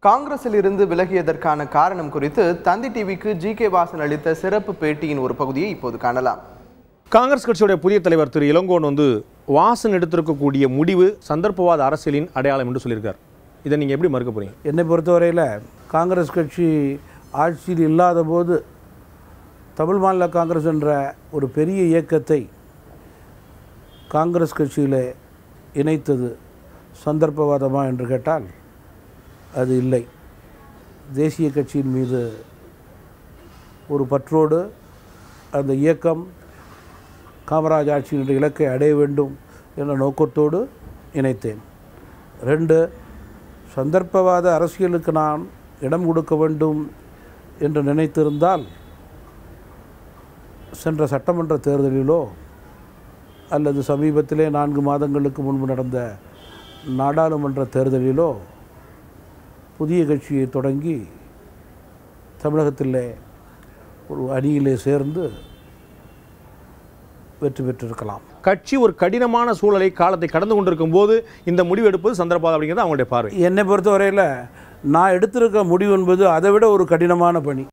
காங்கிரஸில் இருந்து விலகியதற்கான காரணம் குறித்து தந்தி டிவிக்கு ஜி.கே. வாசன் அளித்த சிறப்பு பேட்டியின் ஒரு பகுதியை இப்போது காணலாம். காங்கிரஸ் கட்சியுடைய புதிய தலைவர் திரு இளங்கோவன் வாசன் எடுத்திருக்கக்கூடிய முடிவு சந்தர்ப்பவாத அரசியலின் அடையாளம் என்று சொல்லியிருக்கார். இதை நீங்கள் எப்படி மறுக்க போறீங்க? என்னை பொறுத்தவரையில் காங்கிரஸ் கட்சி ஆட்சியில் இல்லாத போது தமிழ் மாநில காங்கிரஸ் என்ற ஒரு பெரிய இயக்கத்தை காங்கிரஸ் கட்சியில் இணைத்தது சந்தர்ப்பவாதமா என்று கேட்டால் அது இல்லை. தேசிய கட்சியின் மீது ஒரு பற்றோடு அந்த இயக்கம் காமராஜ் ஆட்சியினுடைய இலக்கை அடைய வேண்டும் என்ற நோக்கத்தோடு இணைத்தேன். 2, சந்தர்ப்பவாத அரசியலுக்கு நான் இடம் கொடுக்க வேண்டும் என்று நினைத்திருந்தால் சென்ற சட்டமன்ற தேர்தலிலோ அல்லது சமீபத்திலே 4 மாதங்களுக்கு முன்பு நடந்த நாடாளுமன்ற தேர்தலிலோ புதிய கட்சியை தொடங்கி தமிழகத்திலே ஒரு அணியிலே சேர்ந்து வெற்றி பெற்றிருக்கலாம். கட்சி ஒரு கடினமான சூழலை காலத்தை கடந்து கொண்டிருக்கும் போது இந்த முடிவு எடுப்பது சந்தர்ப்பவாதம் அப்படிங்கிறது அவங்களுடைய பார்வை. என்னை பொறுத்தவரையில் நான் எடுத்திருக்க முடிவு என்பது அதை விட ஒரு கடினமான பணி.